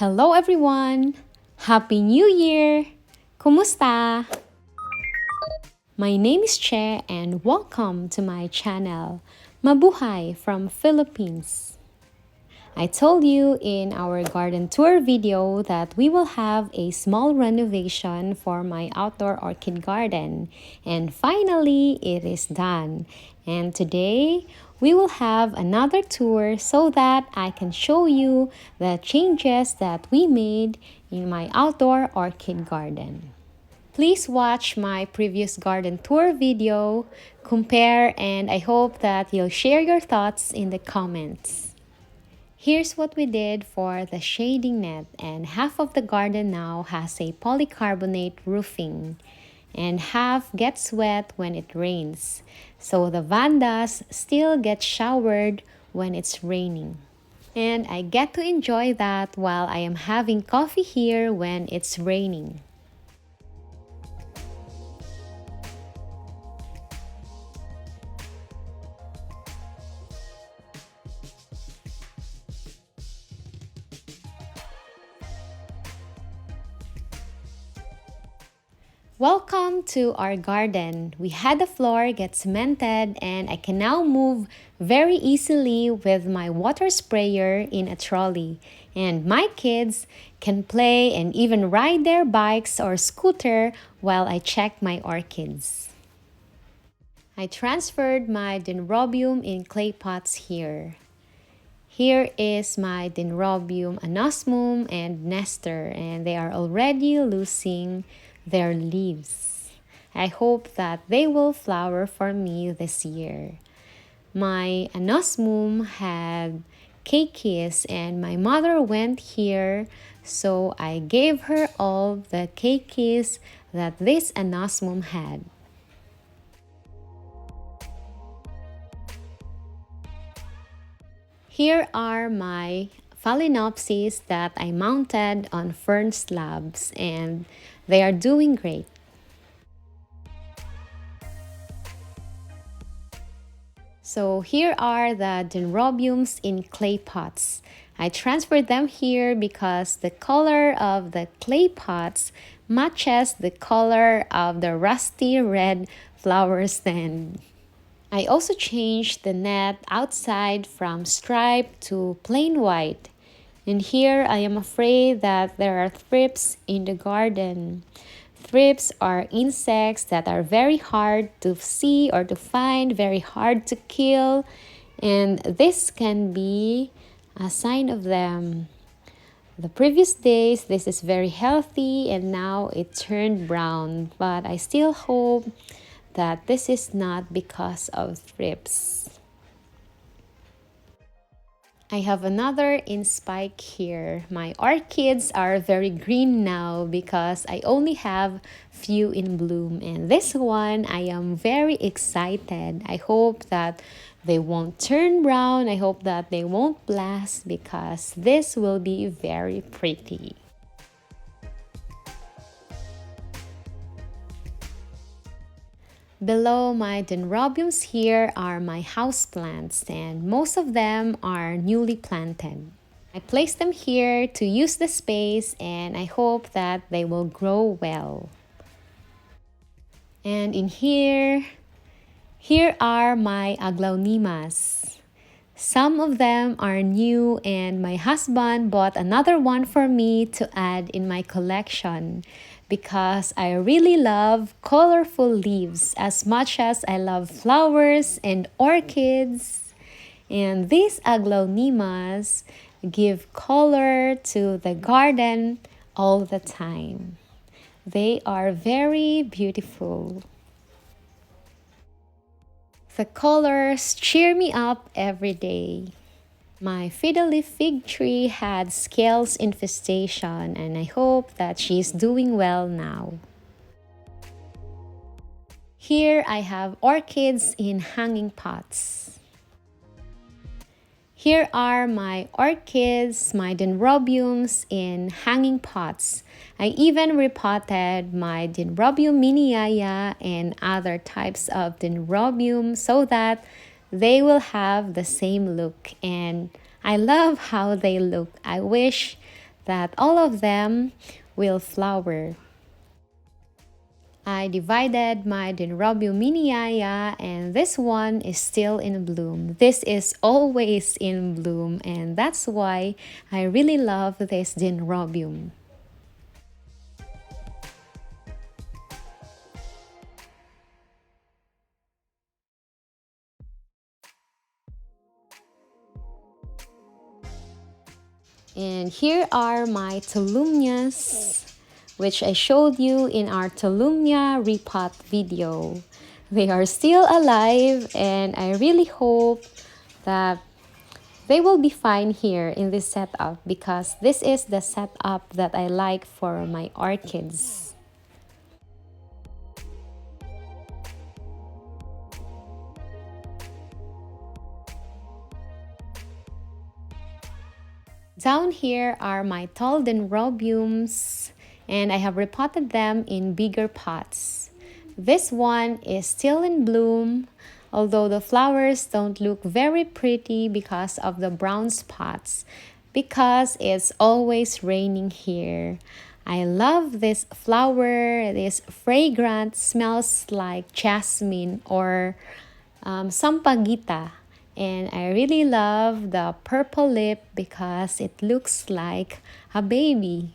Hello everyone! Happy New Year! Kumusta? My name is Che and welcome to my channel, Mabuhay from Philippines. I told you in our garden tour video that we will have a small renovation for my outdoor orchid garden, and finally it is done. And today we will have another tour so that I can show you the changes that we made in my outdoor orchid garden. Please watch my previous garden tour video, compare, and I hope that you'll share your thoughts in the comments. Here's what we did for the shading net, and half of the garden now has a polycarbonate roofing and half gets wet when it rains. So the Vandas still get showered when it's raining. And I get to enjoy that while I am having coffee here when it's raining. Welcome to our garden. We had the floor get cemented and I can now move very easily with my water sprayer in a trolley. And my kids can play and even ride their bikes or scooter while I check my orchids. I transferred my Dendrobium in clay pots here. Here is my Dendrobium anosmum and Nestor, and they are already losing their leaves. I hope that they will flower for me this year. My anosmum had keikis and my mother went here, so I gave her all the keikis that this anosmum had. Here are my phalaenopsis that I mounted on fern slabs and they are doing great. So here are the Dendrobiums in clay pots. I transferred them here because the color of the clay pots matches the color of the rusty red flower stand. I also changed the net outside from striped to plain white. And here I am afraid that there are thrips in the garden. Thrips are insects that are very hard to see or to find, very hard to kill. And this can be a sign of them. The previous days, this is very healthy and now it turned brown. But I still hope that this is not because of thrips. I have another in spike here. My orchids are very green now because I only have few in bloom. And this one, I am very excited. I hope that they won't turn brown. I hope that they won't blast because this will be very pretty. Below my Dendrobiums here are my houseplants and most of them are newly planted. I placed them here to use the space and I hope that they will grow well. And in here are my aglaonemas. Some of them are new and my husband bought another one for me to add in my collection because I really love colorful leaves as much as I love flowers and orchids. And these aglaonemas give color to the garden all the time. They are very beautiful. The colors cheer me up every day. My fiddle leaf fig tree had scales infestation and I hope that she's doing well now. Here I have orchids in hanging pots. Here are my orchids, my Dendrobiums in hanging pots. I even repotted my Dendrobium miniaya and other types of Dendrobium so that they will have the same look, and I love how they look. I wish that all of them will flower. I divided my Dendrobium miniaya, and this one is still in bloom. This is always in bloom, and that's why I really love this Dendrobium. And here are my tolumnias, which I showed you in our tolumnia repot video. They are still alive, and I really hope that they will be fine here in this setup, because this is the setup that I like for my orchids. Down here are my tall dendrobiums, and I have repotted them in bigger pots. This one is still in bloom, although the flowers don't look very pretty because of the brown spots, because it's always raining here. I love this flower. This fragrant, smells like jasmine or sampagita. And I really love the purple lip because it looks like a baby.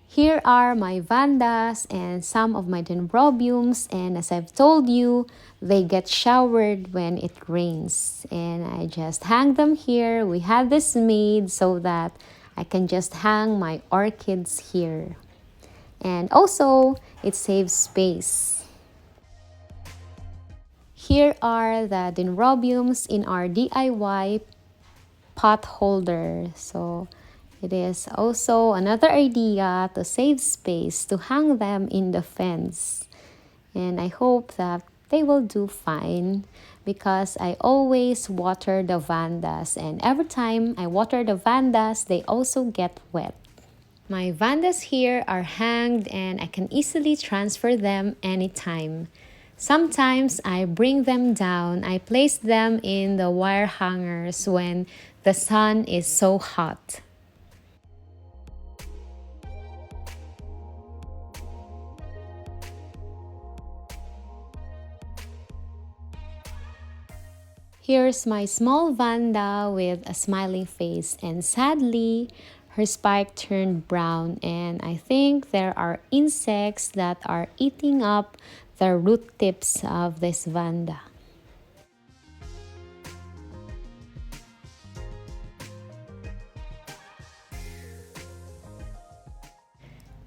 Here are my vandas and some of my dendrobiums, and as I've told you, they get showered when it rains. And I just hang them here. We had this made so that I can just hang my orchids here. And also, it saves space. Here are the dendrobiums in our DIY pot holder. So it is also another idea to save space to hang them in the fence. And I hope that they will do fine, because I always water the vandas, and every time I water the vandas, they also get wet. My vandas here are hanged, and I can easily transfer them anytime. Sometimes I bring them down. I place them in the wire hangers when the sun is so hot. Here's my small Vanda with a smiling face, and sadly, her spike turned brown, and I think there are insects that are eating up the root tips of this Vanda.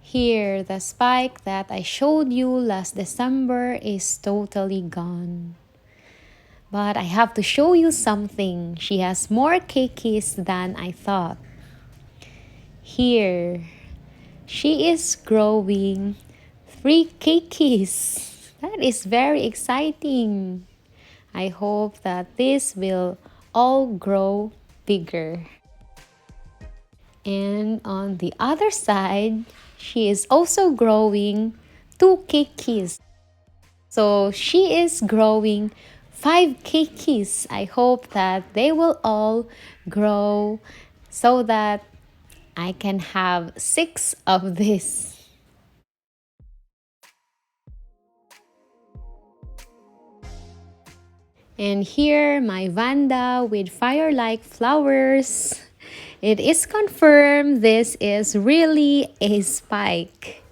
Here, the spike that I showed you last December is totally gone. But I have to show you something. She has more keikis than I thought. Here, she is growing 3 keikis. That is very exciting. I hope that this will all grow bigger. And on the other side, she is also growing 2 keikis. So she is growing 5 keikis. I hope that they will all grow so that I can have 6 of this. And here, my Vanda with fire-like flowers. It is confirmed this is really a spike.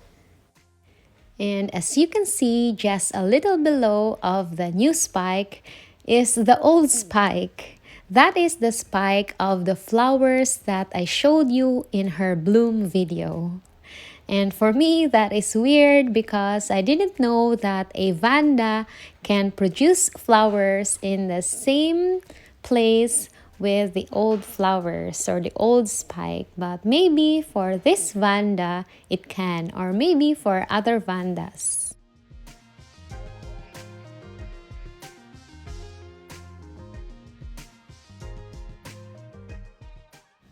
And as you can see, just a little below of the new spike is the old spike. That is the spike of the flowers that I showed you in her bloom video. And for me, that is weird because I didn't know that a Vanda can produce flowers in the same place with the old flowers or the old spike. But maybe for this Vanda, it can, or maybe for other Vandas.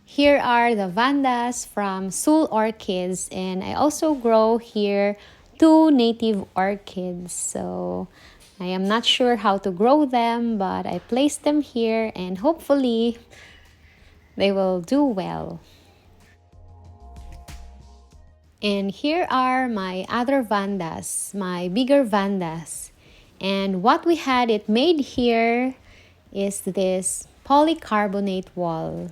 Here are the Vandas from Sul Orchids, and I also grow here 2 native orchids. So I am not sure how to grow them, but I placed them here and hopefully they will do well. And here are my other Vandas, my bigger Vandas. And what we had it made here is this polycarbonate wall.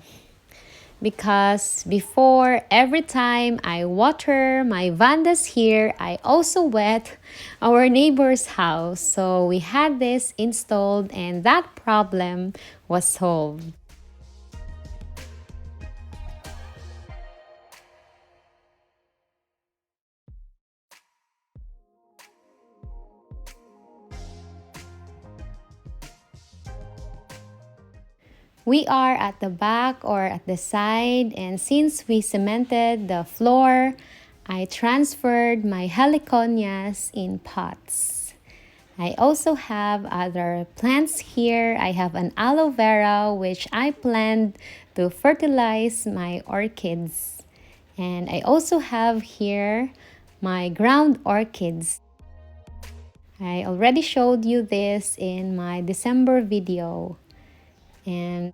Because before, every time I water my Vandas here, I also wet our neighbor's house. So we had this installed and that problem was solved. We are at the back or at the side, and since we cemented the floor, I transferred my heliconias in pots. I also have other plants here. I have an aloe vera which I planned to fertilize my orchids. And I also have here my ground orchids. I already showed you this in my December video. And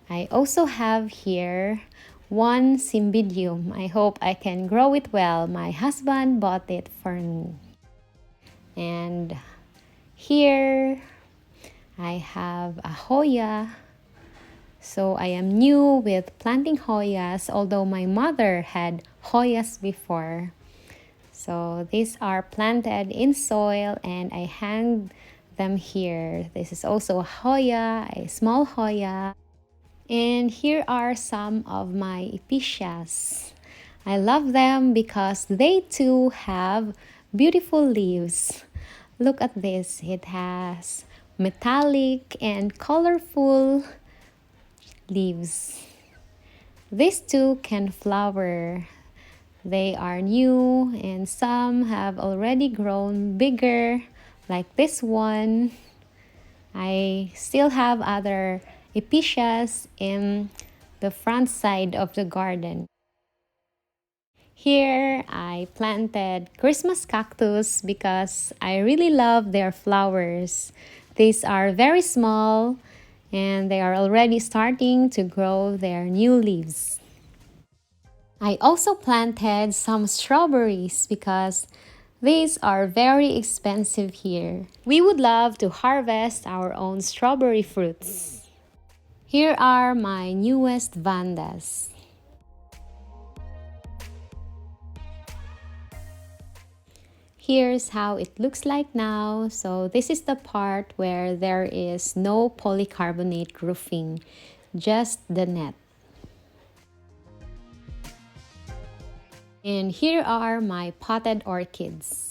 I also have here one cymbidium. I hope I can grow it well. My husband bought it for me. And here I have a Hoya. So I am new with planting Hoyas, although my mother had Hoyas before. So these are planted in soil and I hang them here. This is also a Hoya, a small Hoya. And here are some of my episcias. I love them because they too have beautiful leaves. Look at this. It has metallic and colorful leaves. These two can flower. They are new and some have already grown bigger, like this one. I still have other episcias in the front side of the garden. Here I planted Christmas cactus because I really love their flowers. These are very small and they are already starting to grow their new leaves. I also planted some strawberries because these are very expensive here. We would love to harvest our own strawberry fruits. Here are my newest Vandas. Here's how it looks like now. So this is the part where there is no polycarbonate roofing, just the net. And here are my potted orchids.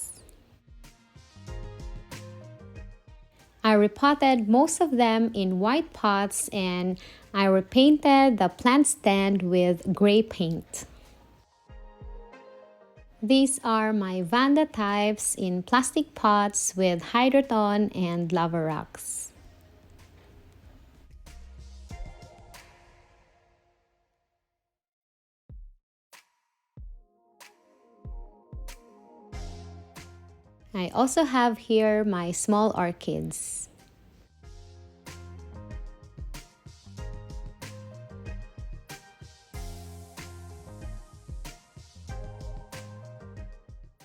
I repotted most of them in white pots and I repainted the plant stand with gray paint. These are my Vanda types in plastic pots with hydroton and lava rocks. I also have here my small orchids.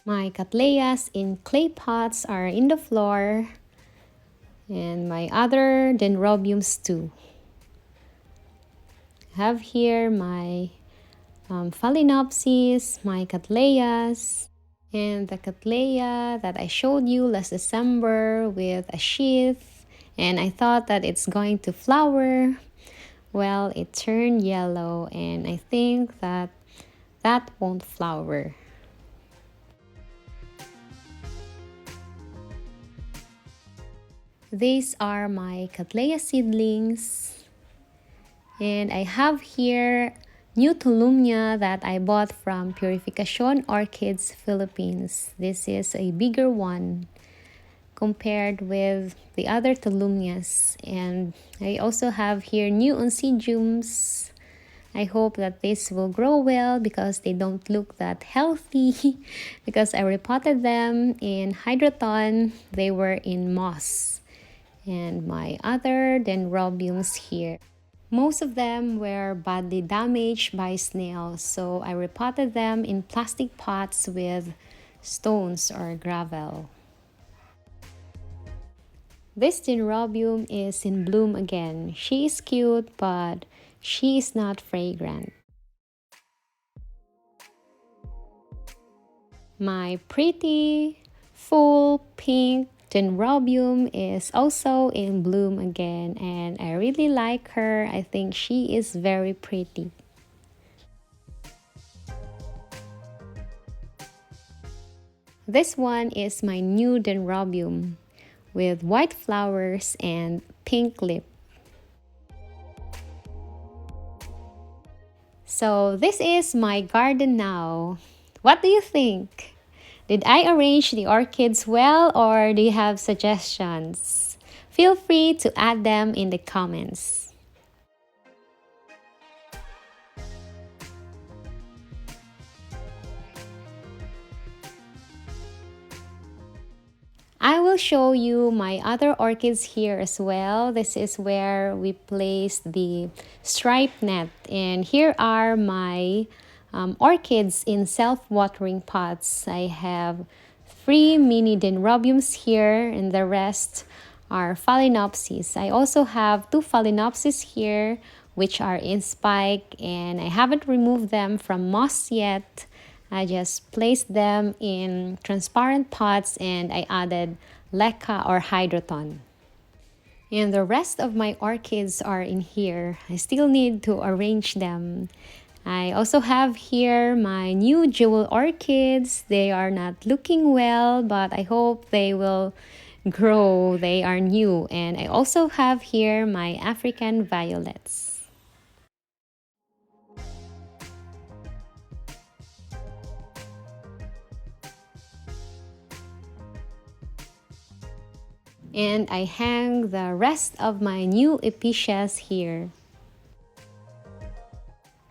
My cattleyas in clay pots are in the floor, and my other dendrobiums too. I have here my phalaenopsis, my cattleyas, and the cattleya that I showed you last December with a sheath, and I thought that it's going to flower. Well, it turned yellow and I think that won't flower. These are my cattleya seedlings. And I have here new tolumnia that I bought from Purificacion Orchids, Philippines. This is a bigger one compared with the other tolumnias. And I also have here new oncidiums I hope that this will grow well because they don't look that healthy. Because I repotted them in hydroton, they were in moss. And my other dendrobiums here, most of them were badly damaged by snails, so I repotted them in plastic pots with stones or gravel. This dendrobium is in bloom again. She is cute, but she is not fragrant. My pretty, full pink Dendrobium is also in bloom again, and I really like her. I think she is very pretty. This one is my new Dendrobium with white flowers and pink lip. So this is my garden now. What do you think? Did I arrange the orchids well, or do you have suggestions? Feel free to add them in the comments. I will show you my other orchids here as well. This is where we placed the striped net, and here are my orchids in self-watering pots. I have 3 mini dendrobiums here, and the rest are phalaenopsis. I also have 2 phalaenopsis here, which are in spike, and I haven't removed them from moss yet. I just placed them in transparent pots and I added leca or hydroton. And the rest of my orchids are in here. I still need to arrange them. I also have here my new jewel orchids. They are not looking well, but I hope they will grow. They are new. And I also have here my African violets. And I hang the rest of my new epicias here.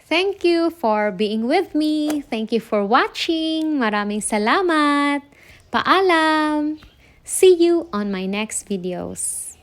Thank you for being with me. Thank you for watching. Maraming salamat. Paalam. See you on my next videos.